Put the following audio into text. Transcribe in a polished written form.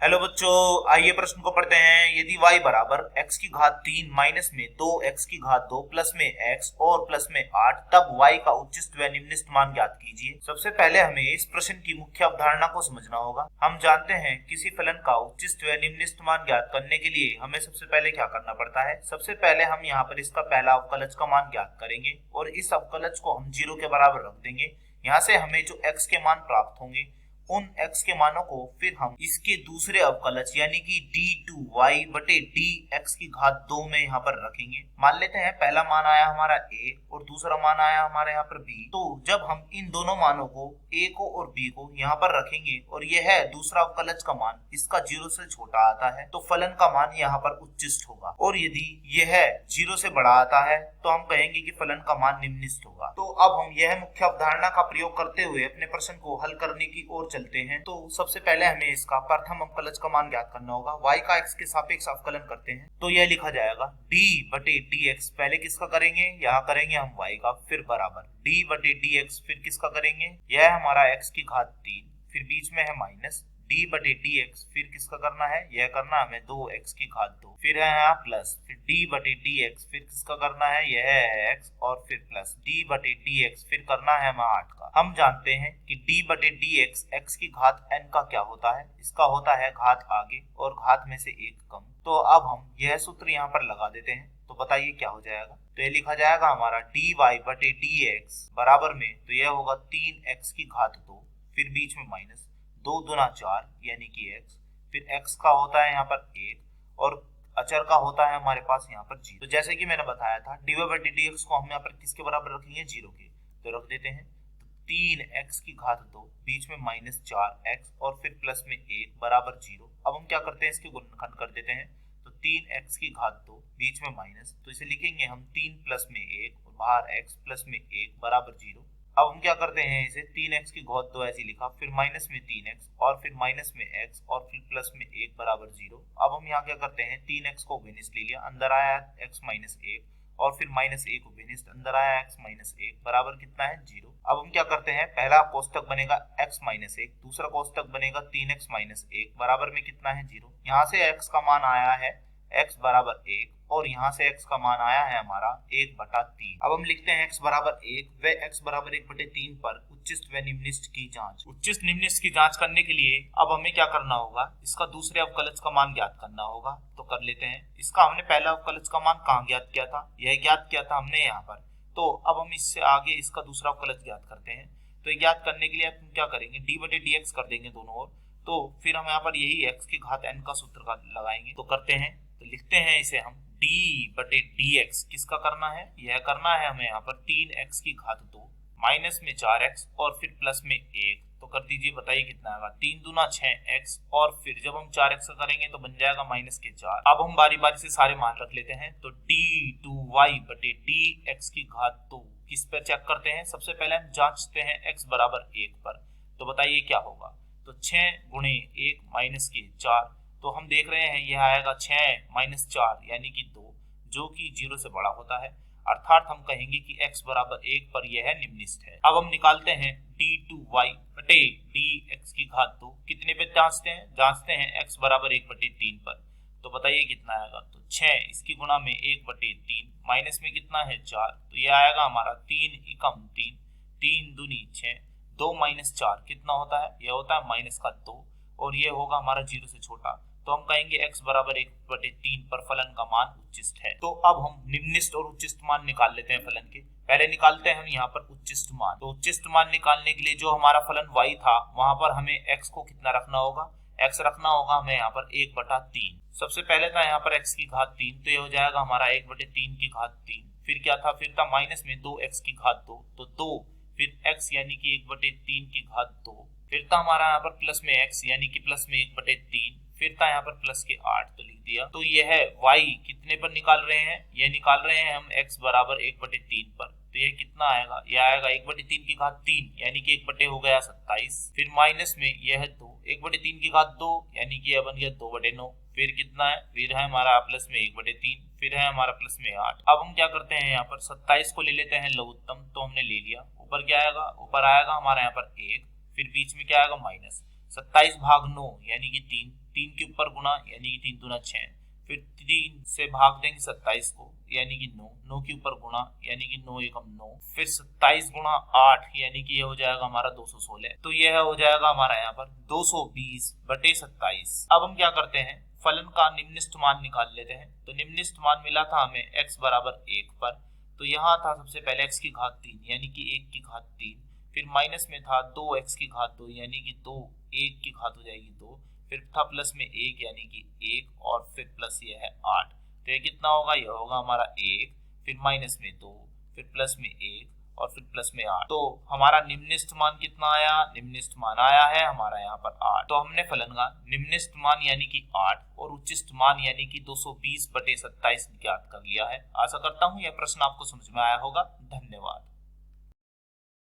Hello बच्चों, आइए प्रश्न को पढ़ते हैं। यदि y बराबर x की घात 3 माइनस में 2x की घात 2 प्लस में x और प्लस में 8, तब y का उच्चिष्ट व निम्निष्ट मान ज्ञात कीजिए। सबसे पहले हमें इस प्रश्न की मुख्य अवधारणा को समझना होगा। हम जानते हैं किसी फलन का उच्चिष्ट व निम्निष्ट मान ज्ञात करने के लिए हमें सबसे पहले क्या करना पड़ता है। सबसे पहले हम यहाँ पर इसका पहला अवकलज का मान ज्ञात करेंगे और इस अवकलज को हम 0 के बराबर रख देंगे। यहाँ से हमें जो x के मान प्राप्त होंगे, उन x के मानों को फिर हम इसके दूसरे अवकलज यानी कि d2y बटे dx की घात 2 में यहाँ पर रखेंगे। मान लेते हैं पहला मान आया हमारा a और दूसरा मान आया हमारे यहाँ पर b। तो जब हम इन दोनों मानों को a को और b को यहाँ पर रखेंगे और यह है दूसरा अवकलज का मान इसका 0 से छोटा आता है तो फलन का मान यहाँ पर उच्चिष्ट होगा, और यदि यह 0 से बड़ा आता है तो हम कहेंगे कि फलन का मान निम्निष्ट होगा। तो अब हम यह मुख्य अवधारणा का प्रयोग करते हुए अपने प्रश्न को हल करने की ओर चलते हैं। तो सबसे पहले हमें इसका प्रथम अवकलज का मान ज्ञात करना होगा। y का x के सापेक्ष अवकलन करते हैं तो यह लिखा जाएगा d बटे dx। पहले किसका करेंगे, यहाँ करेंगे हम y का, फिर बराबर d बटे dx, फिर किसका करेंगे, यह हमारा x की घात 3, फिर बीच में है माइनस d बटे dx, फिर किसका करना है, यह करना है हमें 2x की घात 2, फिर है यहाँ प्लस, फिर d बटे dx, फिर किसका करना है, यह है x, और फिर प्लस d बटे dx, फिर करना है हमें 8 का। हम जानते हैं कि d बटे dx x की घात n का क्या होता है, इसका होता है घात आगे और घात में से 1 कम। तो अब हम यह सूत्र यहाँ पर लगा देते हैं, तो बताइए क्या हो जाएगा। तो ये लिखा जाएगा हमारा dy बटे dx बराबर में, तो यह होगा 3x की घात 2, फिर बीच में माइनस 2 दूना 4 यानी कि x, फिर x का होता है यहाँ पर 1 और अचर का होता है हमारे पास यहाँ पर 0। तो जैसे कि मैंने बताया था dy बटे dx को हम यहाँ पर किसके बराबर रखेंगे, 0 के, तो रख देते हैं। तो 3x की घात 2 बीच में माइनस 4x और फिर प्लस में 1 बराबर 0। अब हम क्या करते हैं, इसके गुणनखंड कर देते हैं। तो 3x की घात 2 बीच में माइनस, तो इसे लिखेंगे हम 3 प्लस में 1 और बाहर x प्लस में 1 बराबर 0। अब हम क्या करते हैं, इसे 3x की घात 2 ऐसे लिखा, फिर माइनस में 3x और फिर माइनस में x और फिर प्लस में 1 बराबर 0। अब हम यहाँ क्या करते हैं, 3x को उभयनिष्ठ ले लिया, अंदर आया x माइनस 1 और फिर माइनस 1 उभयनिष्ठ, अंदर आया x माइनस 1 बराबर कितना है, 0। अब हम क्या करते हैं, पहला कोष्टक बनेगा x माइनस 1, दूसरा कोष्टक बनेगा 3x माइनस 1 बराबर में कितना है, 0। यहाँ से x का मान आया है x बराबर 1 और यहाँ से x का मान आया है हमारा 1 बटा 3। अब हम लिखते हैं x बराबर 1 व x बराबर 1 बटे 3 पर उच्चिष्ट व निम्निष्ट की जांच। उच्चिष्ट निम्निष्ट की जांच करने के लिए अब हमें क्या करना होगा, इसका दूसरे अवकलज का मान ज्ञात करना होगा। तो कर लेते हैं। इसका हमने पहला अवकलज का मान कहाँ ज्ञात किया था, यह ज्ञात किया था हमने यहाँ पर। तो अब हम इससे आगे इसका दूसरा अवकलज ज्ञात करते हैं। तो ज्ञात करने के लिए हम क्या करेंगे, d बटे dx कर देंगे दोनों ओर। तो फिर हम यहाँ पर यही x की घात n का सूत्र का लगाएंगे। तो करते हैं, तो लिखते हैं इसे हम d बटे dx, किसका करना है, यह करना है हमें यहाँ पर 3x की घात 2 माइनस में 4x और फिर प्लस में 1। तो कर दीजिए, बताइए कितना आएगा, 3 दूना 6x और फिर जब हम 4x का करेंगे तो बन जाएगा माइनस के 4। अब हम बारी बारी से सारे मान रख लेते हैं। तो d2y बटे dx की घात 2 किस पर चेक करते हैं, सबसे पहले हम जांचते हैं x बराबर 1 पर। तो बताइए क्या होगा। तो 6 गुणे 1 माइनस के 4, तो हम देख रहे हैं यह आएगा 6 माइनस 4 यानी कि 2, जो कि 0 से बड़ा होता है, अर्थात हम कहेंगे कि x बराबर 1 पर यह निम्निष्ठ है। अब हम निकालते हैं d2y बटे dx की घात 2, कितने पे जांचते हैं x बराबर 1 बटे 3 पर। तो बताइए कितना आएगा। तो 6 इसकी गुणा में 1 बटे 3 माइनस में कितना है 4, तो यह आएगा हमारा 3 एकम 3, 3 दूनी 6, 2 माइनस 4 कितना होता है, यह होता है माइनस का 2 और ये होगा हमारा 0 से छोटा। तो हम कहेंगे x बराबर 1 बटे 3 पर फलन का मान उच्चिष्ट है। तो अब हम निम्निष्ठ और उच्चिष्ट मान निकाल लेते हैं फलन के। पहले निकालते हैं हम यहाँ पर उच्चिष्ट मान। तो उच्चिष्ट मान निकालने के लिए जो हमारा फलन y था वहां पर हमें x को कितना रखना होगा, x रखना होगा हमें यहाँ पर 1 बटा 3। सबसे पहले था यहाँ पर x की घात 3, तो ये हो जाएगा हमारा 1 बटे 3 की घात 3। फिर क्या था, फिर था माइनस में 2x की घात 2, तो 2 फिर x यानी कि 1 बटे 3 की घात 2, फिर था हमारा यहाँ पर प्लस में x यानी कि प्लस में 1 बटे 3, फिर था यहाँ पर प्लस के 8, तो लिख दिया। तो यह है y कितने पर निकाल रहे हैं, यह निकाल रहे हैं हम x बराबर 1 बटे 3 पर। तो यह कितना आएगा, यह आएगा 1 बटे 3 की घात 3 यानी कि 1 बटे हो गया 27, फिर माइनस में यह है 2, 1 बटे 3 की घात 2 यानी कि यह बन गया 2 बटे 9, फिर कितना है, फिर है हमारा प्लस में 1 बटे 3, फिर है हमारा प्लस में 8। अब हम क्या करते हैं, यहाँ पर 27 को ले लेते हैं लघुत्तम, तो हमने ले लिया। ऊपर क्या आएगा, ऊपर आएगा हमारा यहाँ पर 1, फिर बीच में क्या आएगा माइनस 27 भाग 9 यानी कि 3, 3 के ऊपर गुणा यानी कि 3 दूना 6, फिर 3 से भाग देंगे 27 को यानी कि 9, 9 के ऊपर गुणा यानी कि 9 एकम 9, फिर 27 गुणा 8 यानी कि ये हो जाएगा हमारा 216। तो यह हो जाएगा हमारा यहाँ पर 220/27। अब हम क्या करते हैं, फलन का निम्नलिखित मान निकाल लेते हैं। तो निम्नलिखित मान मिला था हमें x बराबर 1 पर, तो यहाँ था सबसे पहले x की घात 3 यानी कि 1 की घात 3, फिर माइनस में था 2x की घात 2 यानी कि 2, 1 की घात हो जाएगी 2, फिर था प्लस में 1 यानी कि 1, और फिर प्लस ये है 8। तो ये कितना होगा, ये होगा हमारा 1, फिर माइनस में 2, फिर प्लस में 1 और फिर प्लस में 8। तो हमारा निम्नलिखित मान कितना आया, निम्नलिखित मान आया है हमारा यहाँ पर 8। तो हमने फलन का निम्नलिखित मान यानी कि 8 और उच्चिष्ट मान यानी कि 220/27 ज्ञात कर लिया है। आशा करता हूँ यह प्रश्न आपको समझ में आया होगा। धन्यवाद।